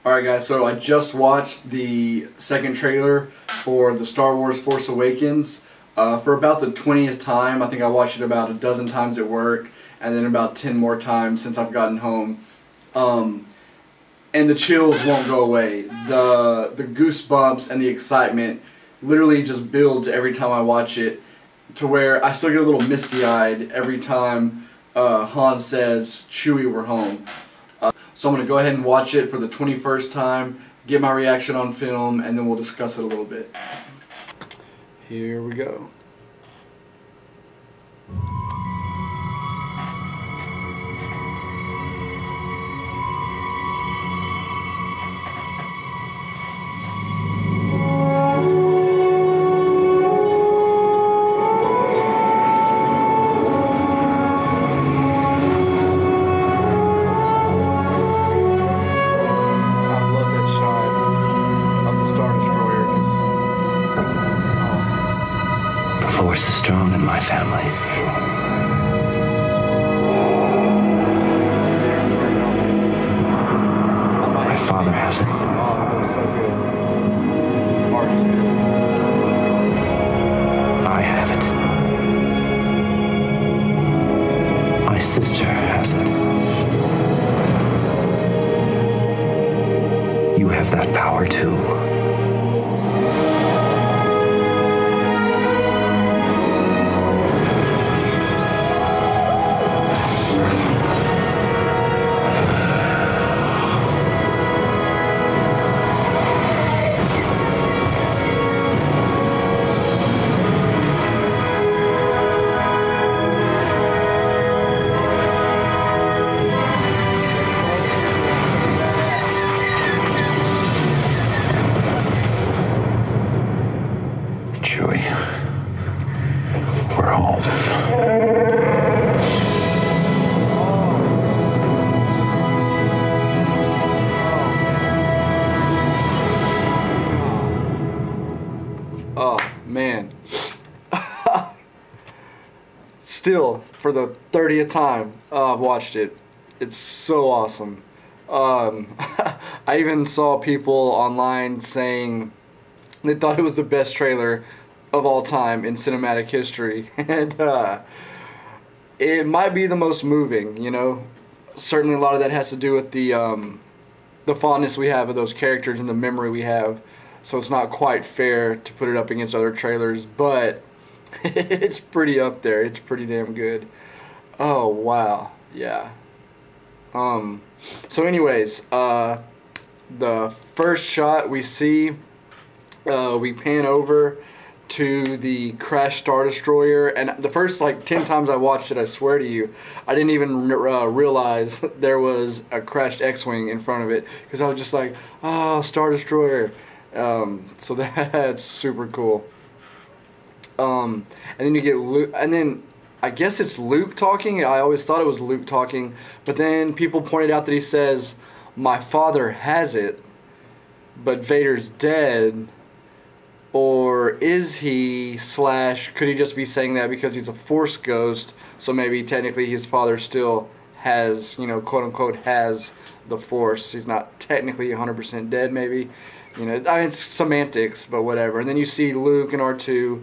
Alright guys, so I just watched the second trailer for the Star Wars Force Awakens for about the 20th time. I think I watched it about a dozen times at work and then about 10 more times since I've gotten home. And the chills won't go away. The goosebumps and the excitement literally just builds every time I watch it, to where I still get a little misty-eyed every time Han says, "Chewie, we're home." So I'm going to go ahead and watch it for the 21st time, get my reaction on film, and then we'll discuss it a little bit. Here we go. The Force is strong in my family. My father has it. Oh, that's so good. R2. I have it. My sister has it. You have that power too. Chewie, we're home. Oh man. Still, for the 30th time I've watched it. It's so awesome. I even saw people online saying they thought it was the best trailer of all time in cinematic history, and it might be the most moving. You know, certainly a lot of that has to do with the fondness we have of those characters and the memory we have. So it's not quite fair to put it up against other trailers, but it's pretty up there. It's pretty damn good. Oh wow, yeah. So anyways, the first shot we see, we pan over to the crashed Star Destroyer, and the first like 10 times I watched it, I swear to you, I didn't even realize there was a crashed X-Wing in front of it, because I was just like, oh, Star Destroyer. So that's super cool. And then you get Luke, and then I guess it's Luke talking. I always thought it was Luke talking, but then people pointed out that he says, "My father has it, but Vader's dead." Or is he, slash, could he just be saying that because he's a Force ghost, so maybe technically his father still has, you know, quote unquote, has the Force. He's not technically 100% dead, maybe. You know, I mean, it's semantics, but whatever. And then you see Luke and R2.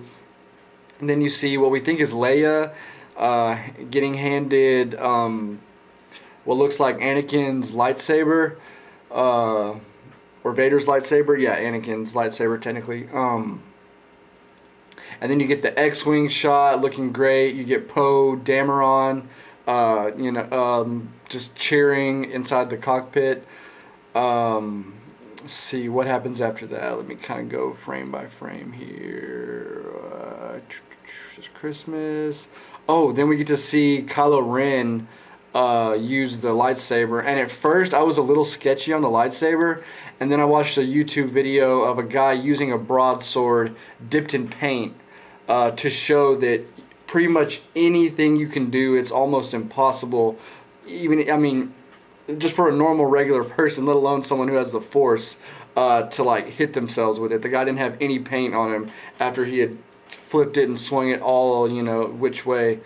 And then you see what we think is Leia getting handed what looks like Anakin's lightsaber. Or Vader's lightsaber. Yeah, Anakin's lightsaber, technically. And then you get the X-Wing shot, looking great. You get Poe Dameron, you know, just cheering inside the cockpit. Let's see what happens after that. Let me kind of go frame by frame here. Just Christmas. Oh, then we get to see Kylo Ren use the lightsaber, and at first I was a little sketchy on the lightsaber, and then I watched a YouTube video of a guy using a broadsword dipped in paint to show that pretty much anything you can do, it's almost impossible, even, I mean, just for a normal regular person, let alone someone who has the Force, to like hit themselves with it. The guy didn't have any paint on him after he had flipped it and swung it all, you know, which way.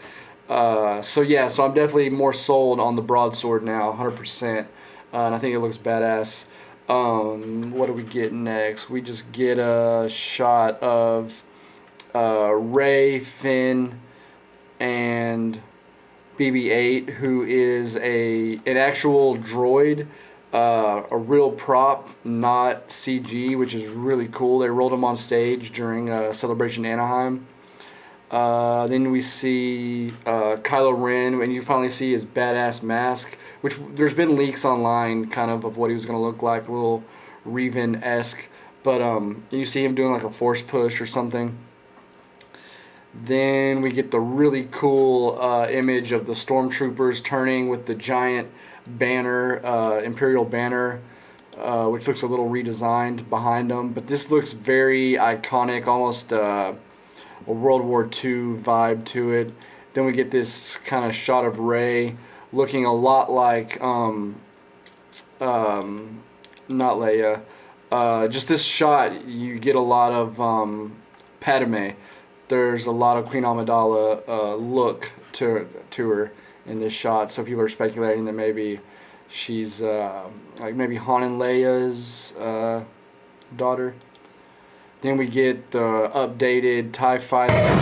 So yeah, so I'm definitely more sold on the broadsword now, 100%, and I think it looks badass. What do we get next? We just get a shot of Rey, Finn, and BB-8, who is an actual droid, a real prop, not CG, which is really cool. They rolled him on stage during Celebration Anaheim. Then we see Kylo Ren, and you finally see his badass mask, which there's been leaks online kind of what he was going to look like, a little Revan-esque. But you see him doing like a force push or something. Then we get the really cool image of the stormtroopers turning with the giant banner, Imperial banner, which looks a little redesigned behind them. But this looks very iconic, almost a World War II vibe to it. Then we get this kind of shot of Rey looking a lot like, not Leia, just this shot, you get a lot of Padme. There's a lot of Queen Amidala look to her in this shot, so people are speculating that maybe she's like maybe Han and Leia's daughter. Then we get the updated TIE Fighter,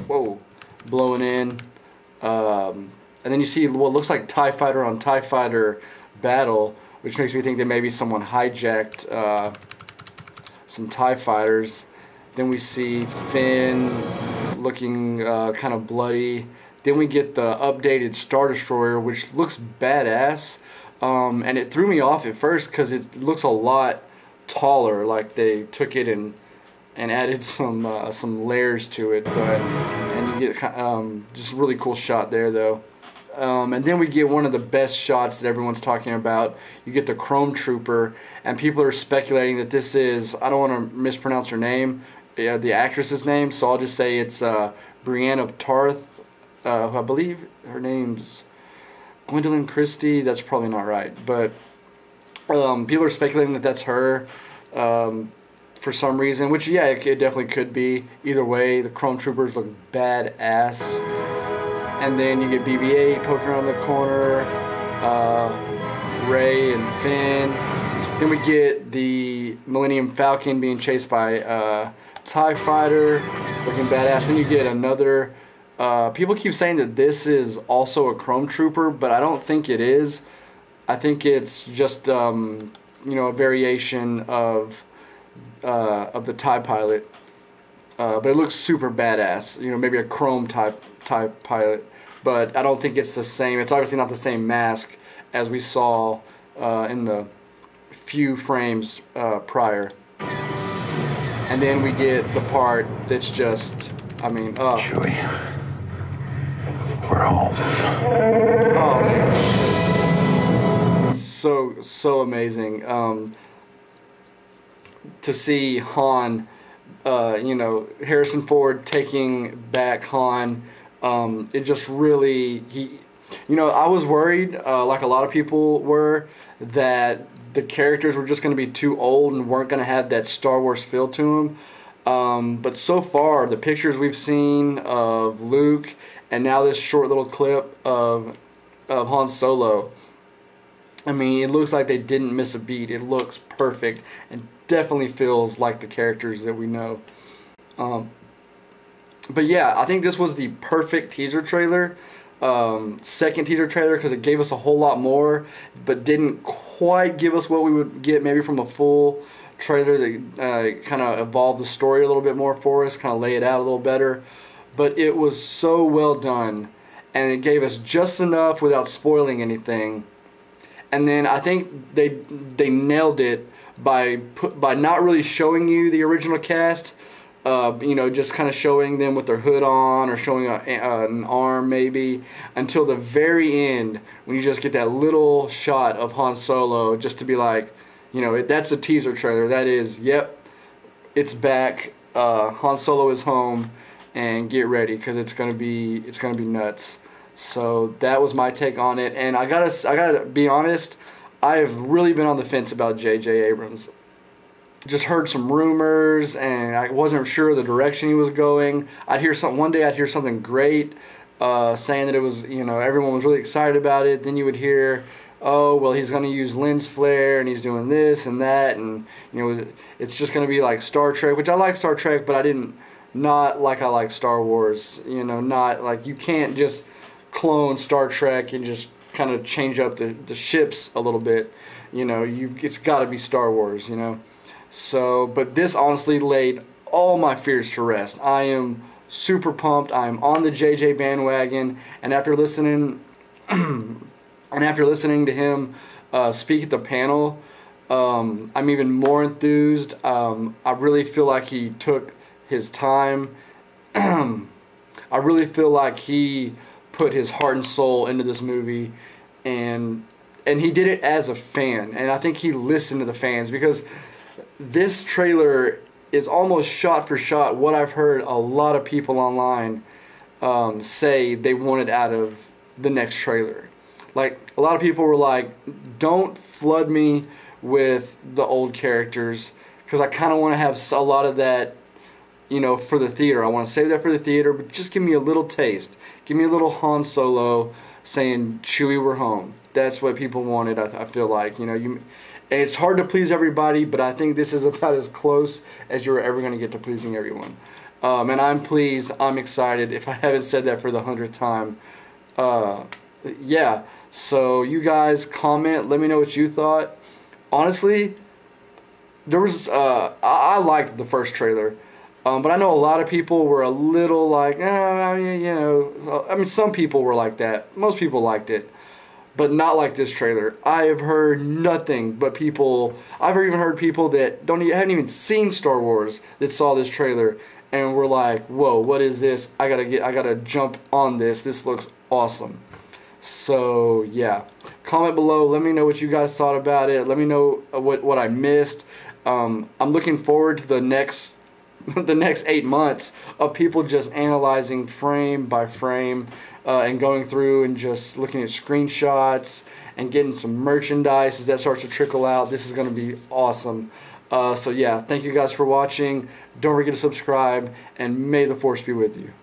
whoa, blowing in, and then you see what looks like TIE Fighter on TIE Fighter battle, which makes me think that maybe someone hijacked some TIE Fighters. Then we see Finn looking kind of bloody. Then we get the updated Star Destroyer, which looks badass. And it threw me off at first because it looks a lot taller, like they took it and added some layers to it. And you get just a really cool shot there, though. And then we get one of the best shots that everyone's talking about. You get the Chrome Trooper, and people are speculating that this is, I don't want to mispronounce her name, the actress's name, so I'll just say it's Brienne of Tarth, who I believe her name's Gwendolyn Christie. That's probably not right, but people are speculating that that's her for some reason, which, yeah, it definitely could be. Either way, the Chrome Troopers look badass. And then you get BB-8 poking around the corner, Rey and Finn. Then we get the Millennium Falcon being chased by TIE Fighter, looking badass. Then you get another, people keep saying that this is also a Chrome Trooper, but I don't think it is. I think it's just, you know, a variation of the TIE Pilot. But it looks super badass, you know, maybe a Chrome TIE Pilot. But I don't think it's the same. It's obviously not the same mask as we saw in the few frames prior. And then we get the part that's just, I mean, Chewie, we're home. Oh man, so amazing to see Han, you know, Harrison Ford taking back Han. It just really, you know, I was worried, like a lot of people were, that the characters were just going to be too old and weren't going to have that Star Wars feel to them. But so far, the pictures we've seen of Luke, and now this short little clip of Han Solo, I mean, it looks like they didn't miss a beat. It looks perfect and definitely feels like the characters that we know. But yeah, I think this was the perfect teaser trailer. Second teaser trailer, because it gave us a whole lot more, but didn't quite give us what we would get maybe from a full trailer that kind of evolved the story a little bit more for us, kind of lay it out a little better. But it was so well done, and it gave us just enough without spoiling anything. And then I think they nailed it by not really showing you the original cast. You know, just kind of showing them with their hood on or showing an arm maybe, until the very end when you just get that little shot of Han Solo, just to be like, you know, that's a teaser trailer. That is, yep, it's back. Han Solo is home, and get ready, because it's gonna be nuts. So that was my take on it, and I gotta be honest, I have really been on the fence about JJ Abrams. Just heard some rumors, and I wasn't sure of the direction he was going. One day I'd hear something great, saying that it was, you know, everyone was really excited about it. Then you would hear oh, well, he's going to use lens flare and he's doing this and that, and it's just going to be like Star Trek, which I like Star Trek, but I didn't, not like I like Star Wars, not like, you can't just clone Star Trek and just kind of change up the ships a little bit, it's got to be Star Wars, So, but this honestly laid all my fears to rest. I am super pumped. I'm on the JJ bandwagon, and after listening to him speak at the panel, I'm even more enthused. I really feel like he took his time. I really feel like he put his heart and soul into this movie, and he did it as a fan, and I think he listened to the fans, because this trailer is almost shot for shot what I've heard a lot of people online say they wanted out of the next trailer. Like, a lot of people were like, don't flood me with the old characters, because I kind of want to have a lot of that, for the theater. I want to save that for the theater, but just give me a little taste. Give me a little Han Solo saying, Chewie, we're home. That's what people wanted, I feel like. And it's hard to please everybody, but I think this is about as close as you're ever going to get to pleasing everyone. And I'm pleased. I'm excited. If I haven't said that for the 100th time. Yeah. So you guys comment. Let me know what you thought. Honestly, there was I liked the first trailer. But I know a lot of people were a little like, some people were like that. Most people liked it. But not like this trailer. I have heard nothing but people. I've even heard people that hadn't even seen Star Wars that saw this trailer and were like, "Whoa, what is this? I gotta jump on this. This looks awesome." So yeah, comment below. Let me know what you guys thought about it. Let me know what I missed. I'm looking forward to the next 8 months of people just analyzing frame by frame. And going through and just looking at screenshots and getting some merchandise as that starts to trickle out. This is going to be awesome. So yeah, thank you guys for watching. Don't forget to subscribe, and may the Force be with you.